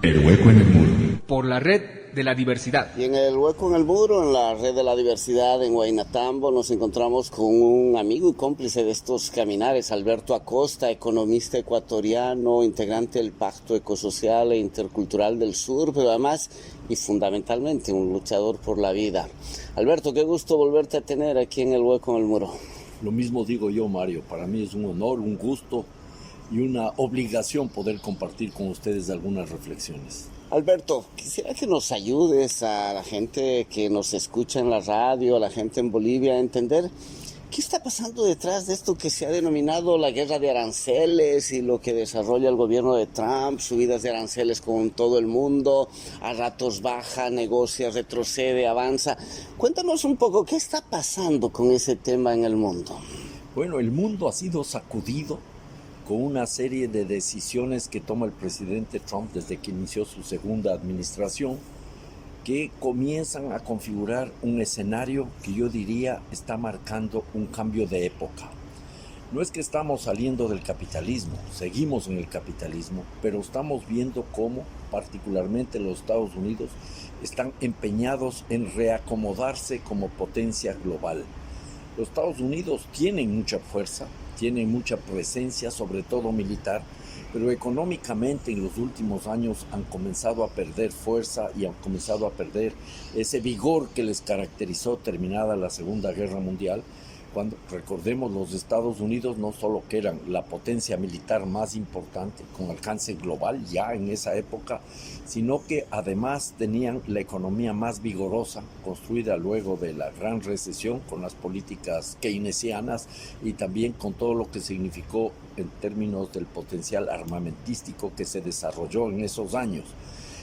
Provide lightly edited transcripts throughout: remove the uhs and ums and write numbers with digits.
El hueco en el muro. Por la red de la diversidad. Y en el hueco en el muro, en la red de la diversidad en Huaynatambo, nos encontramos con un amigo y cómplice de estos caminares, Alberto Acosta, economista ecuatoriano, integrante del Pacto Ecosocial e Intercultural del Sur, pero además y fundamentalmente un luchador por la vida. Alberto, qué gusto volverte a tener aquí en el hueco en el muro. Lo mismo digo yo, Mario, para mí es un honor, un gusto y una obligación poder compartir con ustedes algunas reflexiones. Alberto, quisiera que nos ayudes a la gente que nos escucha en la radio, a la gente en Bolivia, a entender qué está pasando detrás de esto que se ha denominado la guerra de aranceles y lo que desarrolla el gobierno de Trump, subidas de aranceles con todo el mundo, a ratos baja, negocia, retrocede, avanza. Cuéntanos un poco, ¿qué está pasando con ese tema en el mundo? Bueno, el mundo ha sido sacudido con una serie de decisiones que toma el presidente Trump desde que inició su segunda administración, que comienzan a configurar un escenario que yo diría está marcando un cambio de época. No es que estamos saliendo del capitalismo, seguimos en el capitalismo, pero estamos viendo cómo, particularmente los Estados Unidos, están empeñados en reacomodarse como potencia global. Los Estados Unidos tienen mucha fuerza, tienen mucha presencia, sobre todo militar, pero económicamente en los últimos años han comenzado a perder fuerza y han comenzado a perder ese vigor que les caracterizó terminada la Segunda Guerra Mundial, cuando, recordemos, los Estados Unidos no solo que eran la potencia militar más importante con alcance global ya en esa época, sino que además tenían la economía más vigorosa, construida luego de la gran recesión con las políticas keynesianas y también con todo lo que significó en términos del potencial armamentístico que se desarrolló en esos años.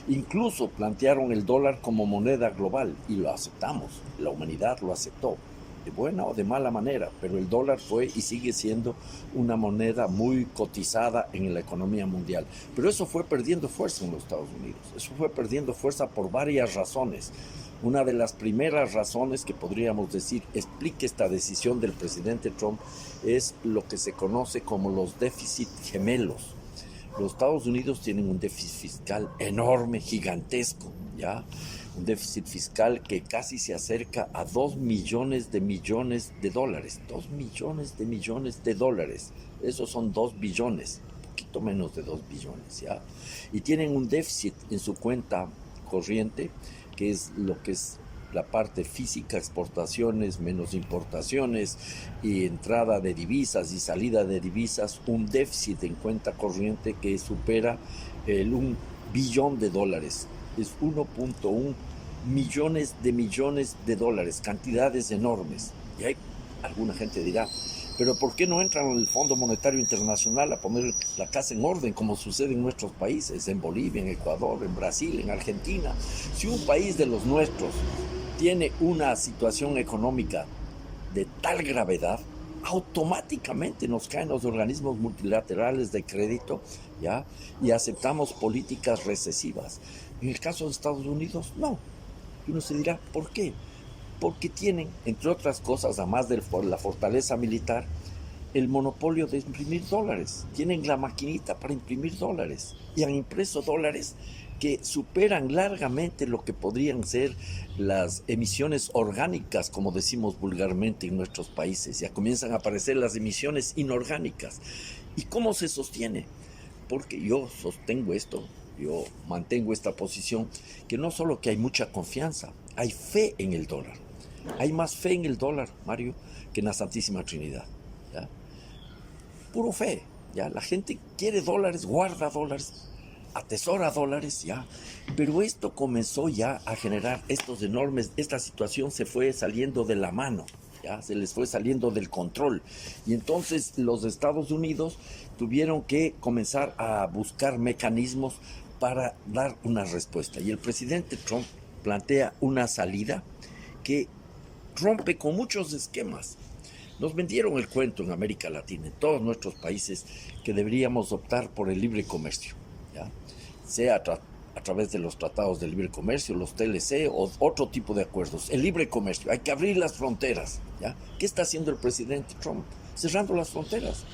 Incluso plantearon el dólar como moneda global y lo aceptamos, la humanidad lo aceptó. De buena o de mala manera, pero el dólar fue y sigue siendo una moneda muy cotizada en la economía mundial. Pero eso fue perdiendo fuerza en los Estados Unidos, eso fue perdiendo fuerza por varias razones. Una de las primeras razones que podríamos decir explica esta decisión del presidente Trump es lo que se conoce como los déficit gemelos. Los Estados Unidos tienen un déficit fiscal enorme, gigantesco, ¿ya? Un déficit fiscal que casi se acerca a 2 millones de millones de dólares. 2 millones de millones de dólares. Esos son 2 billones, un poquito menos de 2 billones, ¿ya? Y tienen un déficit en su cuenta corriente, que es lo que es la parte física, exportaciones menos importaciones y entrada de divisas y salida de divisas, un déficit en cuenta corriente que supera el 1 billón de dólares. Es 1.1 millones de dólares, cantidades enormes. Y hay alguna gente dirá, pero ¿por qué no entran en el Fondo Monetario Internacional a poner la casa en orden, como sucede en nuestros países, en Bolivia, en Ecuador, en Brasil, en Argentina? Si un país de los nuestros tiene una situación económica de tal gravedad, automáticamente nos caen los organismos multilaterales de crédito, ¿ya? Y aceptamos políticas recesivas. En el caso de Estados Unidos, no. Y uno se dirá, ¿por qué? Porque tienen, entre otras cosas, además de la fortaleza militar, el monopolio de imprimir dólares. Tienen la maquinita para imprimir dólares. Y han impreso dólares que superan largamente lo que podrían ser las emisiones orgánicas, como decimos vulgarmente en nuestros países. Ya comienzan a aparecer las emisiones inorgánicas. ¿Y cómo se sostiene? Porque yo sostengo esto, yo mantengo esta posición, que no solo que hay mucha confianza, hay fe en el dólar. Hay más fe en el dólar, Mario, que en la Santísima Trinidad, ¿ya? Puro fe, ¿ya? La gente quiere dólares, guarda dólares, atesora dólares, ¿ya? Pero esto comenzó ya a generar estos enormes, esta situación se fue saliendo de la mano, ¿ya? Se les fue saliendo del control. Y entonces los Estados Unidos tuvieron que comenzar a buscar mecanismos para dar una respuesta. Y el presidente Trump plantea una salida que rompe con muchos esquemas. Nos vendieron el cuento en América Latina, en todos nuestros países, que deberíamos optar por el libre comercio, ¿ya? Sea a través de los tratados de libre comercio, los TLC o otro tipo de acuerdos. El libre comercio, hay que abrir las fronteras, ¿ya? ¿Qué está haciendo el presidente Trump? Cerrando las fronteras.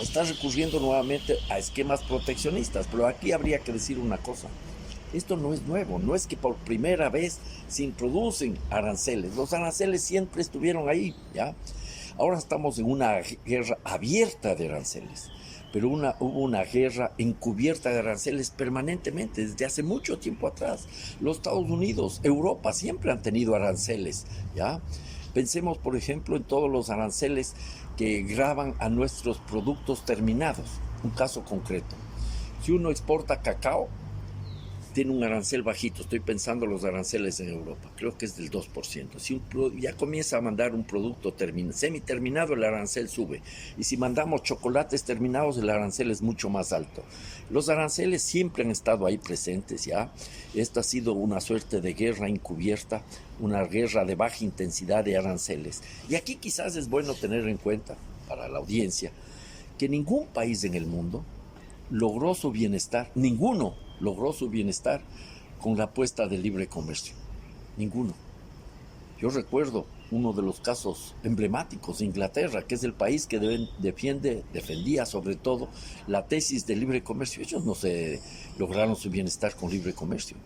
Está recurriendo nuevamente a esquemas proteccionistas, pero aquí habría que decir una cosa. Esto no es nuevo, no es que por primera vez se introducen aranceles. Los aranceles siempre estuvieron ahí, ¿ya? Ahora estamos en una guerra abierta de aranceles, pero hubo una guerra encubierta de aranceles permanentemente desde hace mucho tiempo atrás. Los Estados Unidos, Europa siempre han tenido aranceles, ¿ya? Pensemos, por ejemplo, en todos los aranceles que gravan a nuestros productos terminados. Un caso concreto. Si uno exporta cacao, tiene un arancel bajito. Estoy pensando en los aranceles en Europa. Creo que es del 2%. Si ya comienza a mandar un producto semi-terminado, el arancel sube. Y si mandamos chocolates terminados, el arancel es mucho más alto. Los aranceles siempre han estado ahí presentes, ¿ya? Esta ha sido una suerte de guerra encubierta, una guerra de baja intensidad de aranceles. Y aquí quizás es bueno tener en cuenta, para la audiencia, que ningún país en el mundo logró su bienestar, ninguno logró su bienestar con la apuesta de libre comercio. Ninguno. Yo recuerdo uno de los casos emblemáticos de Inglaterra, que es el país que defendía sobre todo la tesis de libre comercio. Ellos no se lograron su bienestar con libre comercio.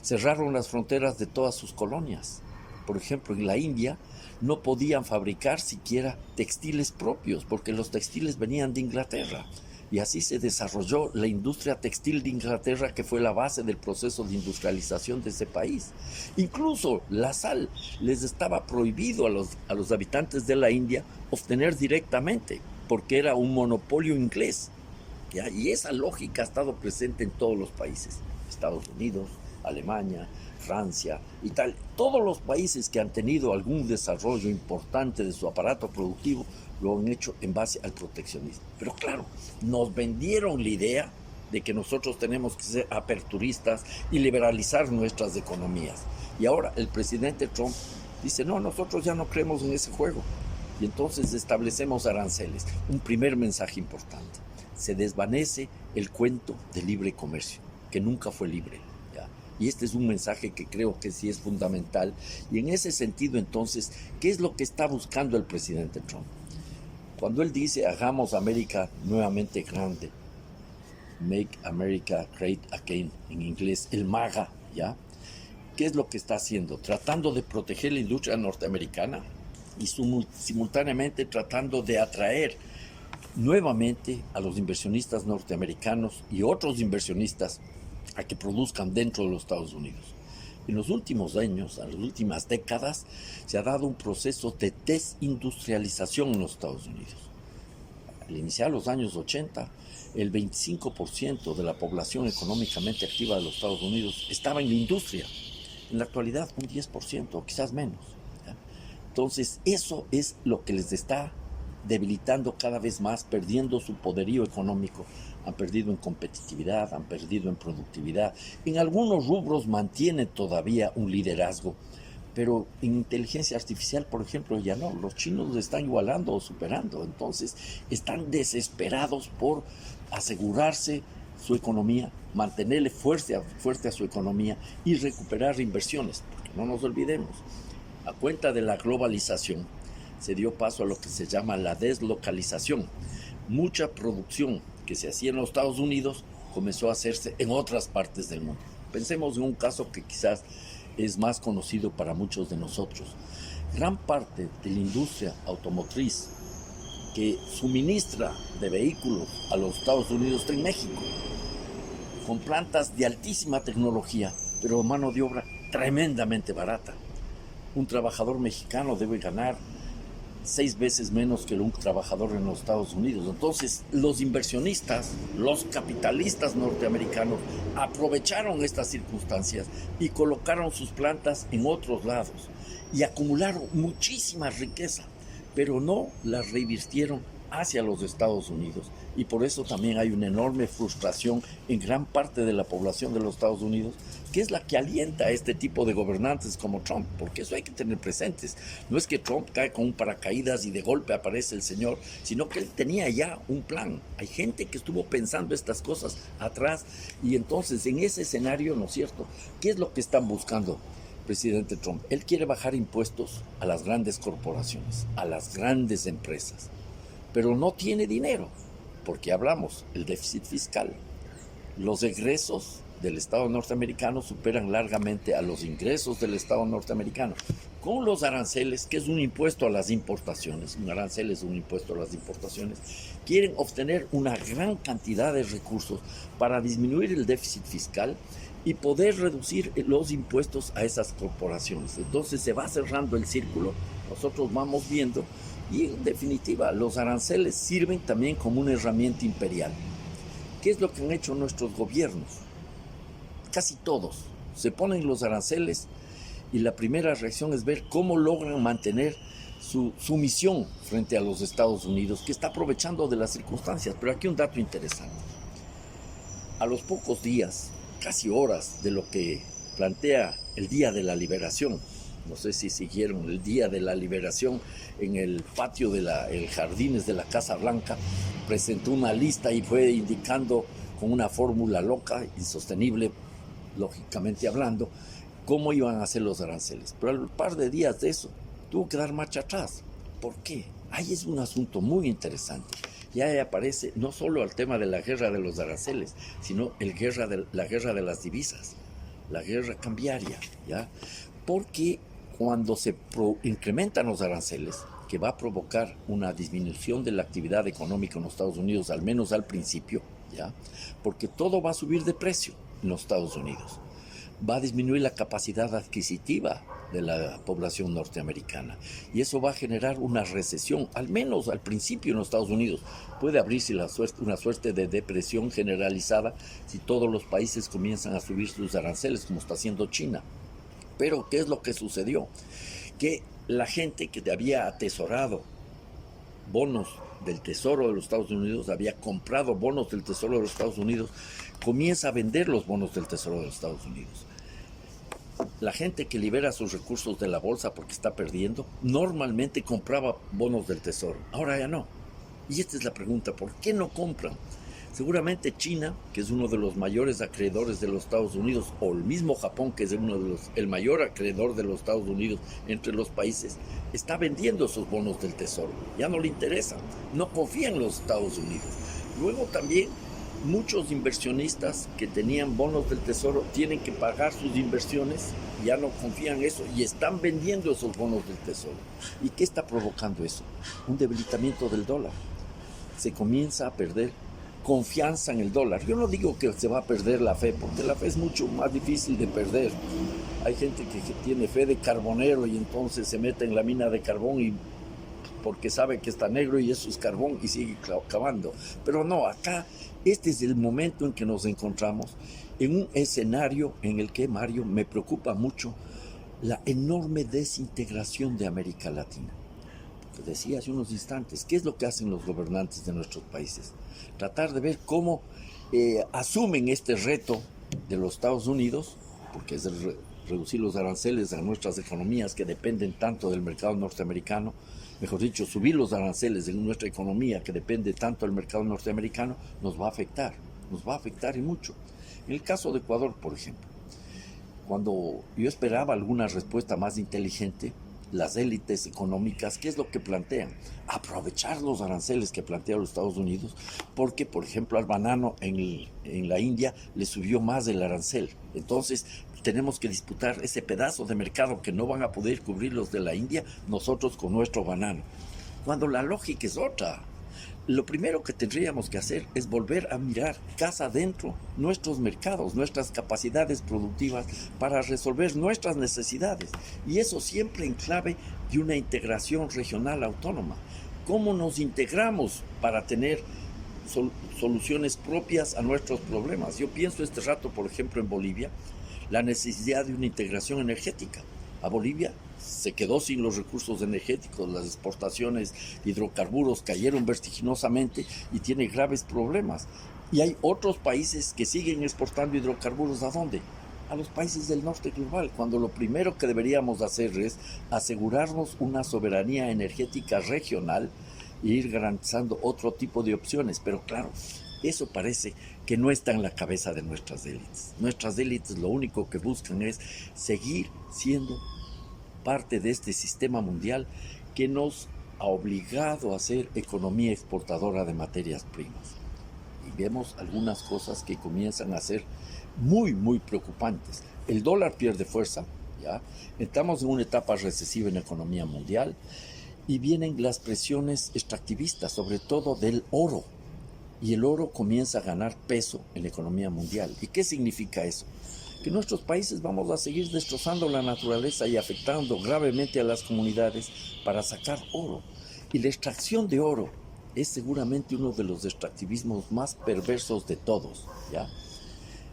Cerraron las fronteras de todas sus colonias. Por ejemplo, en la India no podían fabricar siquiera textiles propios, porque los textiles venían de Inglaterra. Y así se desarrolló la industria textil de Inglaterra, que fue la base del proceso de industrialización de ese país. Incluso la sal les estaba prohibido a los habitantes de la India obtener directamente, porque era un monopolio inglés, ¿ya? Y esa lógica ha estado presente en todos los países. Estados Unidos, Alemania, Francia, Italia. Todos los países que han tenido algún desarrollo importante de su aparato productivo lo han hecho en base al proteccionismo. Pero claro, nos vendieron la idea de que nosotros tenemos que ser aperturistas y liberalizar nuestras economías. Y ahora el presidente Trump dice, no, nosotros ya no creemos en ese juego. Y entonces establecemos aranceles. Un primer mensaje importante. Se desvanece el cuento de libre comercio, que nunca fue libre. Y este es un mensaje que creo que sí es fundamental. Y en ese sentido, entonces, ¿qué es lo que está buscando el presidente Trump? Cuando él dice, hagamos América nuevamente grande, Make America Great Again, en inglés, el MAGA, ¿ya? ¿Qué es lo que está haciendo? Tratando de proteger la industria norteamericana y simultáneamente tratando de atraer nuevamente a los inversionistas norteamericanos y otros inversionistas a que produzcan dentro de los Estados Unidos. En los últimos años, en las últimas décadas, se ha dado un proceso de desindustrialización en los Estados Unidos. Al iniciar los años 80, el 25% de la población económicamente activa de los Estados Unidos estaba en la industria. En la actualidad, un 10% o quizás menos, ¿ya? Entonces, eso es lo que les está debilitando cada vez más, perdiendo su poderío económico. Han perdido en competitividad, han perdido en productividad. En algunos rubros mantienen todavía un liderazgo, pero en inteligencia artificial, por ejemplo, ya no. Los chinos lo están igualando o superando. Entonces, están desesperados por asegurarse su economía, mantenerle fuerte a su economía y recuperar inversiones. Porque no nos olvidemos, a cuenta de la globalización, se dio paso a lo que se llama la deslocalización. Mucha producción que se hacía en los Estados Unidos comenzó a hacerse en otras partes del mundo. Pensemos en un caso que quizás es más conocido para muchos de nosotros. Gran parte de la industria automotriz que suministra de vehículos a los Estados Unidos está en México, con plantas de altísima tecnología, pero mano de obra tremendamente barata. Un trabajador mexicano debe ganar 6 veces menos que un trabajador en los Estados Unidos. Entonces, los inversionistas, los capitalistas norteamericanos aprovecharon estas circunstancias y colocaron sus plantas en otros lados y acumularon muchísima riqueza, pero no la revirtieron hacia los Estados Unidos. Y por eso también hay una enorme frustración en gran parte de la población de los Estados Unidos, que es la que alienta a este tipo de gobernantes como Trump, porque eso hay que tener presentes. No es que Trump cae con un paracaídas y de golpe aparece el señor, sino que él tenía ya un plan. Hay gente que estuvo pensando estas cosas atrás, y entonces en ese escenario, ¿no es cierto?, ¿qué es lo que están buscando presidente Trump? Él quiere bajar impuestos a las grandes corporaciones, a las grandes empresas, pero no tiene dinero, porque hablamos, el déficit fiscal, los egresos del Estado norteamericano superan largamente a los ingresos del Estado norteamericano. Con los aranceles, que es un impuesto a las importaciones, un arancel es un impuesto a las importaciones, quieren obtener una gran cantidad de recursos para disminuir el déficit fiscal y poder reducir los impuestos a esas corporaciones. Entonces se va cerrando el círculo, nosotros vamos viendo, y en definitiva los aranceles sirven también como una herramienta imperial. ¿Qué es lo que han hecho nuestros gobiernos? Casi todos se ponen los aranceles y la primera reacción es ver cómo logran mantener su sumisión frente a los Estados Unidos, que está aprovechando de las circunstancias. Pero aquí un dato interesante. A los pocos días, casi horas de lo que plantea el Día de la Liberación, no sé si siguieron el Día de la Liberación en el patio de jardines de la Casa Blanca, presentó una lista y fue indicando con una fórmula loca, insostenible, lógicamente hablando, cómo iban a hacer los aranceles. Pero al par de días de eso, tuvo que dar marcha atrás. ¿Por qué? Ahí es un asunto muy interesante. Ya ahí aparece no solo el tema de la guerra de los aranceles, sino la guerra de las divisas, la guerra cambiaria, ¿ya? Porque cuando se incrementan los aranceles, que va a provocar una disminución de la actividad económica en los Estados Unidos, al menos al principio, ¿ya? Porque todo va a subir de precio en los Estados Unidos. Va a disminuir la capacidad adquisitiva de la población norteamericana y eso va a generar una recesión, al menos al principio en los Estados Unidos. Puede abrirse una suerte de depresión generalizada si todos los países comienzan a subir sus aranceles, como está haciendo China. Pero ¿qué es lo que sucedió? Que la gente que había atesorado bonos del Tesoro de los Estados Unidos, había comprado bonos del Tesoro de los Estados Unidos, comienza a vender los bonos del Tesoro de los Estados Unidos. La gente que libera sus recursos de la bolsa porque está perdiendo, normalmente compraba bonos del Tesoro, ahora ya no. Y esta es la pregunta, ¿por qué no compran? Seguramente China, que es uno de los mayores acreedores de los Estados Unidos, o el mismo Japón, que es el mayor acreedor de los Estados Unidos entre los países, está vendiendo esos bonos del Tesoro. Ya no le interesan, no confían en los Estados Unidos. Luego también muchos inversionistas que tenían bonos del Tesoro tienen que pagar sus inversiones, ya no confían en eso y están vendiendo esos bonos del Tesoro. ¿Y qué está provocando eso? Un debilitamiento del dólar. Se comienza a perder confianza en el dólar. Yo no digo que se va a perder la fe, porque la fe es mucho más difícil de perder. Hay gente que tiene fe de carbonero y entonces se mete en la mina de carbón y porque sabe que está negro y eso es carbón y sigue cavando. Pero no, acá este es el momento en que nos encontramos en un escenario en el que, Mario, me preocupa mucho la enorme desintegración de América Latina. Porque decía hace unos instantes, ¿qué es lo que hacen los gobernantes de nuestros países? Tratar de ver cómo asumen este reto de los Estados Unidos, porque es reducir los aranceles a nuestras economías que dependen tanto del mercado norteamericano, mejor dicho, subir los aranceles en nuestra economía que depende tanto del mercado norteamericano, nos va a afectar y mucho. En el caso de Ecuador, por ejemplo, cuando yo esperaba alguna respuesta más inteligente, las élites económicas, ¿qué es lo que plantean? Aprovechar los aranceles que plantean los Estados Unidos, porque, por ejemplo, al banano en la India le subió más el arancel. Entonces, tenemos que disputar ese pedazo de mercado que no van a poder cubrir los de la India, nosotros con nuestro banano. Cuando la lógica es otra. Lo primero que tendríamos que hacer es volver a mirar casa adentro nuestros mercados, nuestras capacidades productivas para resolver nuestras necesidades. Y eso siempre en clave de una integración regional autónoma. ¿Cómo nos integramos para tener soluciones propias a nuestros problemas? Yo pienso este rato, por ejemplo, en Bolivia, la necesidad de una integración energética. A Bolivia se quedó sin los recursos energéticos, las exportaciones de hidrocarburos cayeron vertiginosamente y tiene graves problemas. Y hay otros países que siguen exportando hidrocarburos, ¿a dónde? A los países del norte global, cuando lo primero que deberíamos hacer es asegurarnos una soberanía energética regional e ir garantizando otro tipo de opciones. Pero claro, eso parece que no está en la cabeza de nuestras élites. Nuestras élites lo único que buscan es seguir siendo parte de este sistema mundial que nos ha obligado a ser economía exportadora de materias primas. Y vemos algunas cosas que comienzan a ser muy, muy preocupantes. El dólar pierde fuerza, ¿ya? Estamos en una etapa recesiva en la economía mundial y vienen las presiones extractivistas, sobre todo del oro. Y el oro comienza a ganar peso en la economía mundial. ¿Y qué significa eso? Que nuestros países vamos a seguir destrozando la naturaleza y afectando gravemente a las comunidades para sacar oro. Y la extracción de oro es seguramente uno de los extractivismos más perversos de todos, ¿ya?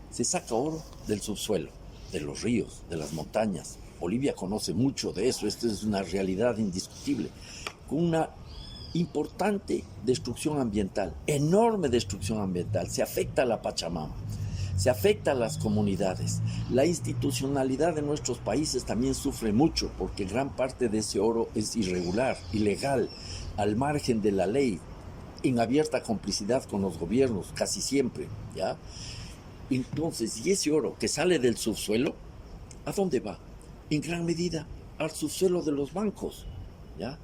Se saca oro del subsuelo, de los ríos, de las montañas. Bolivia conoce mucho de eso, esto es una realidad indiscutible, con una importante destrucción ambiental, enorme destrucción ambiental. Se afecta a la Pachamama, se afecta a las comunidades. La institucionalidad de nuestros países también sufre mucho porque gran parte de ese oro es irregular, ilegal, al margen de la ley, en abierta complicidad con los gobiernos, casi siempre, ¿ya? Entonces, y ese oro que sale del subsuelo, ¿a dónde va? En gran medida al subsuelo de los bancos, ¿ya?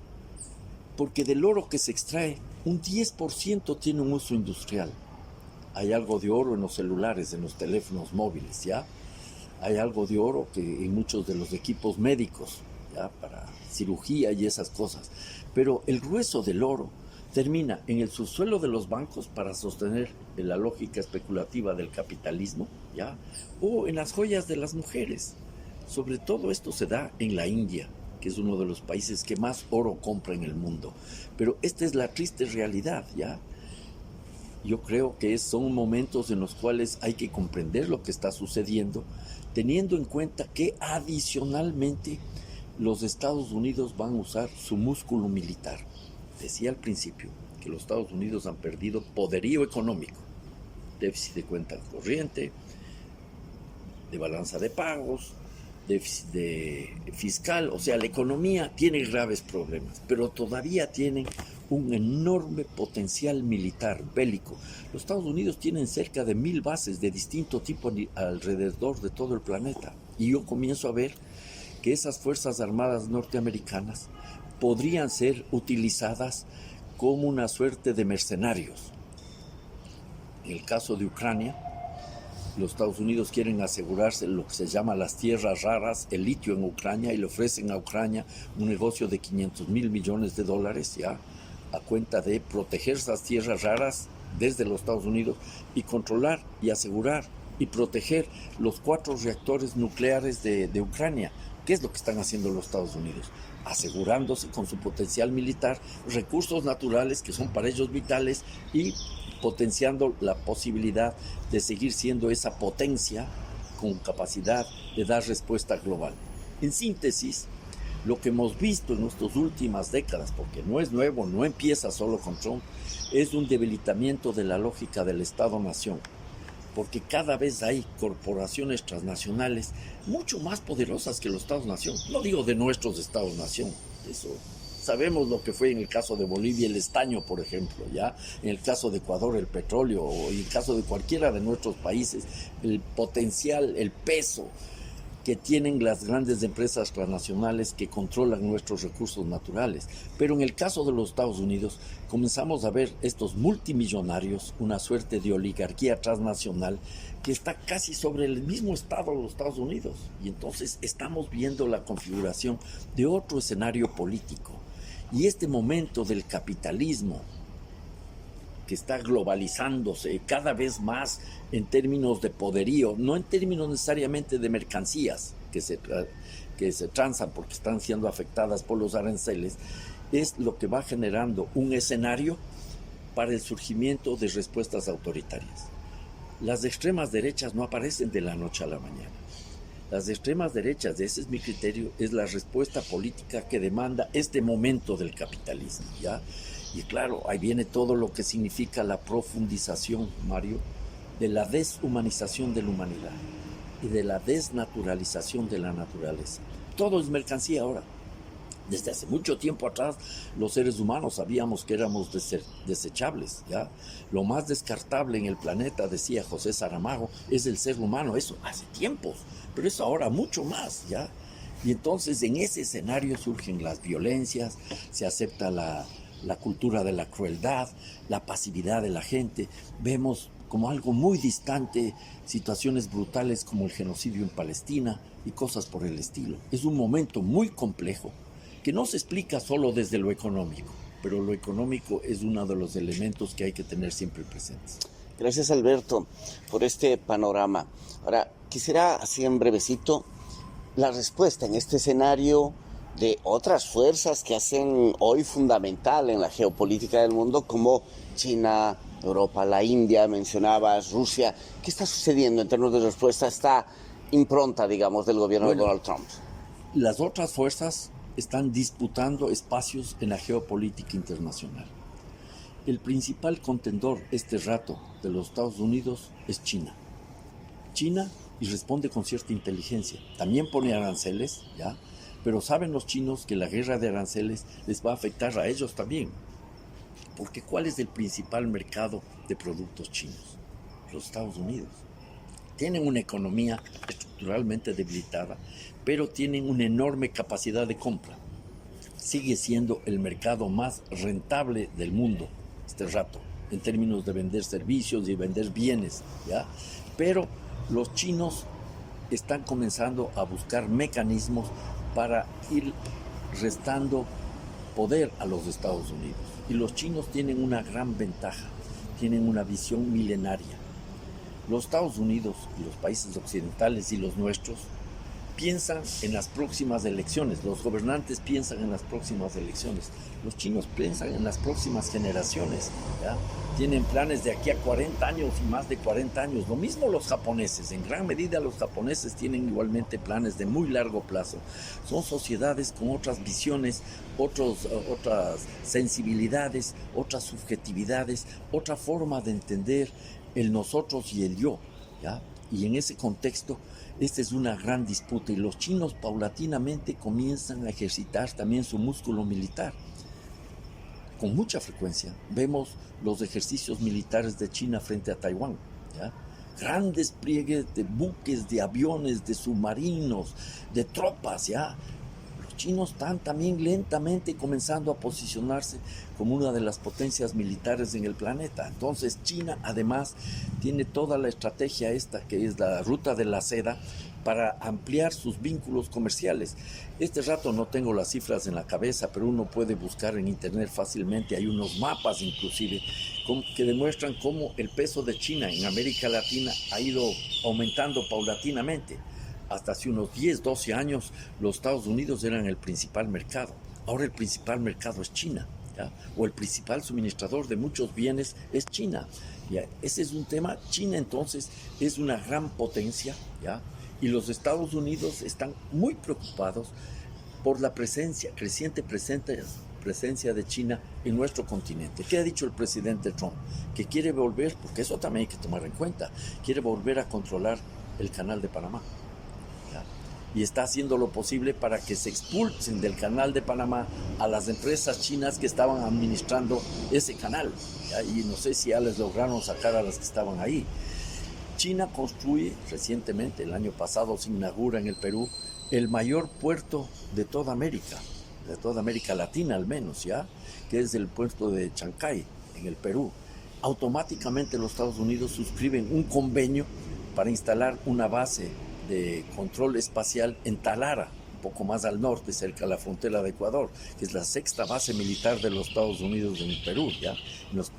Porque del oro que se extrae, un 10% tiene un uso industrial. Hay algo de oro en los celulares, en los teléfonos móviles, ¿ya? Hay algo de oro que en muchos de los equipos médicos, ¿ya? Para cirugía y esas cosas. Pero el grueso del oro termina en el subsuelo de los bancos para sostener la lógica especulativa del capitalismo, ¿ya? O en las joyas de las mujeres. Sobre todo esto se da en la India, que es uno de los países que más oro compra en el mundo. Pero esta es la triste realidad, ¿ya? Yo creo que son momentos en los cuales hay que comprender lo que está sucediendo, teniendo en cuenta que adicionalmente los Estados Unidos van a usar su músculo militar. Decía al principio que los Estados Unidos han perdido poderío económico, déficit de cuenta corriente, de balanza de pagos, déficit fiscal, o sea, la economía tiene graves problemas, pero todavía tienen un enorme potencial militar, bélico. Los Estados Unidos tienen cerca de 1000 bases de distinto tipo alrededor de todo el planeta, y yo comienzo a ver que esas Fuerzas Armadas norteamericanas podrían ser utilizadas como una suerte de mercenarios. En el caso de Ucrania, los Estados Unidos quieren asegurarse lo que se llama las tierras raras, el litio en Ucrania, y le ofrecen a Ucrania un negocio de $500 mil millones, ya, a cuenta de proteger esas tierras raras desde los Estados Unidos y controlar y asegurar y proteger los 4 reactores nucleares de Ucrania. ¿Qué es lo que están haciendo los Estados Unidos? Asegurándose con su potencial militar recursos naturales que son para ellos vitales y potenciando la posibilidad de seguir siendo esa potencia con capacidad de dar respuesta global. En síntesis, lo que hemos visto en nuestras últimas décadas, porque no es nuevo, no empieza solo con Trump, es un debilitamiento de la lógica del Estado-Nación, porque cada vez hay corporaciones transnacionales mucho más poderosas que los Estados-Nación. No digo de nuestros Estados-Nación, eso sabemos lo que fue en el caso de Bolivia el estaño, por ejemplo, ¿ya? En el caso de Ecuador el petróleo, o en el caso de cualquiera de nuestros países, el potencial, el peso que tienen las grandes empresas transnacionales que controlan nuestros recursos naturales. Pero en el caso de los Estados Unidos, comenzamos a ver estos multimillonarios, una suerte de oligarquía transnacional que está casi sobre el mismo estado de los Estados Unidos. Y entonces estamos viendo la configuración de otro escenario político. Y este momento del capitalismo, que está globalizándose cada vez más en términos de poderío, no en términos necesariamente de mercancías que se transan porque están siendo afectadas por los aranceles, es lo que va generando un escenario para el surgimiento de respuestas autoritarias. Las extremas derechas no aparecen de la noche a la mañana. Las extremas derechas, ese es mi criterio, es la respuesta política que demanda este momento del capitalismo, ¿ya? Y claro, ahí viene todo lo que significa la profundización, Mario, de la deshumanización de la humanidad y de la desnaturalización de la naturaleza. Todo es mercancía ahora. Desde hace mucho tiempo atrás, los seres humanos sabíamos que éramos desechables, ¿ya? Lo más descartable en el planeta, decía José Saramago, es el ser humano. Eso hace tiempos, pero eso ahora mucho más, ¿ya? Y entonces en ese escenario surgen las violencias, se acepta la cultura de la crueldad, la pasividad de la gente. Vemos como algo muy distante, situaciones brutales como el genocidio en Palestina y cosas por el estilo. Es un momento muy complejo que no se explica solo desde lo económico, pero lo económico es uno de los elementos que hay que tener siempre presentes. Gracias, Alberto, por este panorama. Ahora, quisiera, así en brevecito, la respuesta en este escenario de otras fuerzas que hacen hoy fundamental en la geopolítica del mundo, como China, Europa, la India, mencionabas, Rusia. ¿Qué está sucediendo en términos de respuesta a esta impronta, digamos, del gobierno de Donald Trump? Las otras fuerzas están disputando espacios en la geopolítica internacional. El principal contendor este rato de los Estados Unidos es China. China, y responde con cierta inteligencia, también pone aranceles, ¿ya? Pero saben los chinos que la guerra de aranceles les va a afectar a ellos también. Porque ¿cuál es el principal mercado de productos chinos? Los Estados Unidos. Tienen una economía estructuralmente debilitada, pero tienen una enorme capacidad de compra. Sigue siendo el mercado más rentable del mundo este rato, en términos de vender servicios y vender bienes, ¿ya? Pero los chinos están comenzando a buscar mecanismos para ir restando poder a los Estados Unidos. Y los chinos tienen una gran ventaja, tienen una visión milenaria. Los Estados Unidos y los países occidentales y los nuestros piensan en las próximas elecciones, los gobernantes piensan en las próximas elecciones, los chinos piensan en las próximas generaciones, ¿ya? Tienen planes de aquí a 40 años y más de 40 años, lo mismo los japoneses, en gran medida los japoneses tienen igualmente planes de muy largo plazo, son sociedades con otras visiones, otras sensibilidades, otras subjetividades, otra forma de entender el nosotros y el yo, ¿ya? Y en ese contexto, esta es una gran disputa y los chinos paulatinamente comienzan a ejercitar también su músculo militar. Con mucha frecuencia vemos los ejercicios militares de China frente a Taiwán, ¿ya? Grandes pliegues de buques, de aviones, de submarinos, de tropas, ¿ya? Los chinos están también lentamente comenzando a posicionarse como una de las potencias militares en el planeta. Entonces China además tiene toda la estrategia esta que es la ruta de la seda para ampliar sus vínculos comerciales. Este rato no tengo las cifras en la cabeza, pero uno puede buscar en internet fácilmente, hay unos mapas inclusive que demuestran cómo el peso de China en América Latina ha ido aumentando paulatinamente. Hasta hace unos 10, 12 años los Estados Unidos eran el principal mercado. Ahora el principal mercado es China, ¿ya? O el principal suministrador de muchos bienes es China, ¿ya? Ese es un tema. China entonces es una gran potencia, ¿ya? Y los Estados Unidos están muy preocupados por la creciente presencia de China en nuestro continente. ¿Qué ha dicho el presidente Trump? Que quiere volver, porque eso también hay que tomar en cuenta, quiere volver a controlar el canal de Panamá. Y está haciendo lo posible para que se expulsen del canal de Panamá a las empresas chinas que estaban administrando ese canal, ¿ya? Y no sé si ya les lograron sacar a las que estaban ahí. China construye recientemente, el año pasado se inaugura en el Perú, el mayor puerto de toda América Latina al menos, ¿ya? Que es el puerto de Chancay, en el Perú. Automáticamente los Estados Unidos suscriben un convenio para instalar una base de control espacial en Talara, un poco más al norte, cerca de la frontera de Ecuador, que es la sexta base militar de los Estados Unidos en el Perú, ¿ya?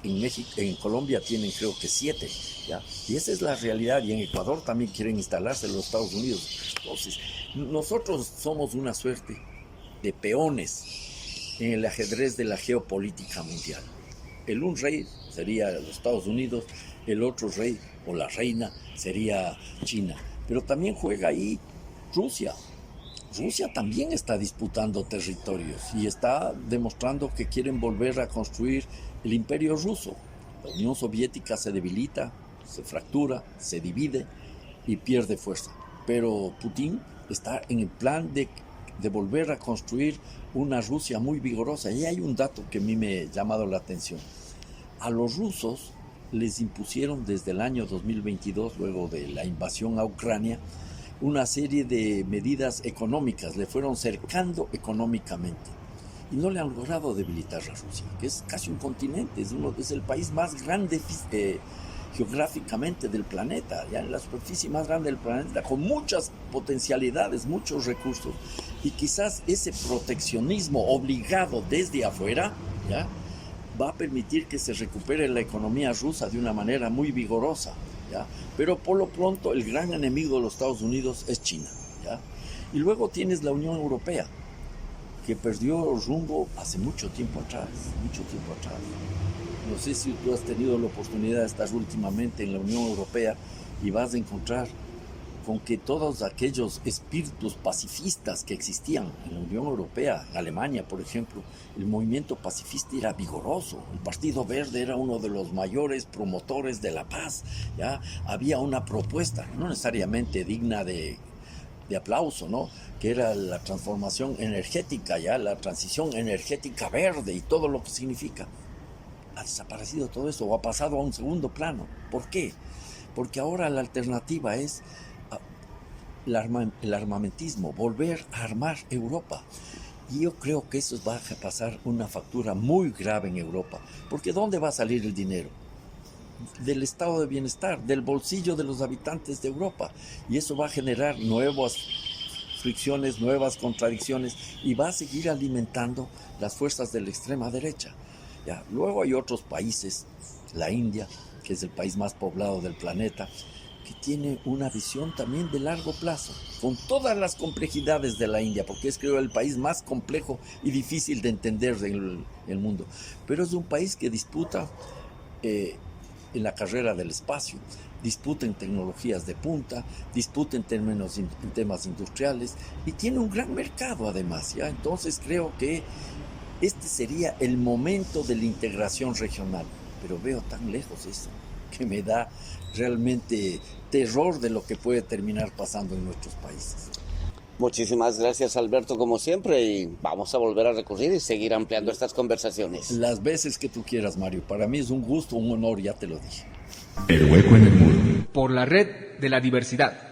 En México, en Colombia tienen creo que 7, ¿ya? Y esa es la realidad, y en Ecuador también quieren instalarse los Estados Unidos. Entonces, nosotros somos una suerte de peones en el ajedrez de la geopolítica mundial. Un rey sería los Estados Unidos, el otro rey o la reina sería China. Pero también juega ahí Rusia. Rusia también está disputando territorios y está demostrando que quieren volver a construir el imperio ruso. La Unión Soviética se debilita, se fractura, se divide y pierde fuerza. Pero Putin está en el plan de volver a construir una Rusia muy vigorosa. Y hay un dato que a mí me ha llamado la atención. A los rusos les impusieron desde el año 2022, luego de la invasión a Ucrania, una serie de medidas económicas, le fueron cercando económicamente y no le han logrado debilitar a Rusia, que es casi un continente, es el país más grande geográficamente del planeta, ya en la superficie más grande del planeta, con muchas potencialidades, muchos recursos, y quizás ese proteccionismo obligado desde afuera, ya, va a permitir que se recupere la economía rusa de una manera muy vigorosa, ¿ya? Pero por lo pronto el gran enemigo de los Estados Unidos es China, ¿ya? Y luego tienes la Unión Europea, que perdió rumbo hace mucho tiempo atrás, mucho tiempo atrás. No sé si tú has tenido la oportunidad de estar últimamente en la Unión Europea y vas a encontrar con que todos aquellos espíritus pacifistas que existían en la Unión Europea, en Alemania, por ejemplo, el movimiento pacifista era vigoroso. El Partido Verde era uno de los mayores promotores de la paz, ¿ya? Había una propuesta, no necesariamente digna de aplauso, ¿no? Que era la transformación energética, ya la transición energética verde y todo lo que significa. Ha desaparecido todo eso o ha pasado a un segundo plano. ¿Por qué? Porque ahora la alternativa es el armamentismo, volver a armar Europa. Y yo creo que eso va a pasar una factura muy grave en Europa, porque ¿dónde va a salir el dinero? Del estado de bienestar, del bolsillo de los habitantes de Europa, y eso va a generar nuevas fricciones, nuevas contradicciones, y va a seguir alimentando las fuerzas de la extrema derecha. Ya, luego hay otros países, la India, que es el país más poblado del planeta, que tiene una visión también de largo plazo, con todas las complejidades de la India, porque es, creo, el país más complejo y difícil de entender en el mundo, pero es un país que disputa en la carrera del espacio, disputa en tecnologías de punta, disputa en temas industriales, y tiene un gran mercado además, ¿ya? Entonces creo que este sería el momento de la integración regional, pero veo tan lejos eso, que me da realmente terror de lo que puede terminar pasando en nuestros países. Muchísimas gracias, Alberto, como siempre, y vamos a volver a recurrir y seguir ampliando estas conversaciones. Las veces que tú quieras, Mario. Para mí es un gusto, un honor, ya te lo dije. El hueco en el muro. Por la red de la diversidad.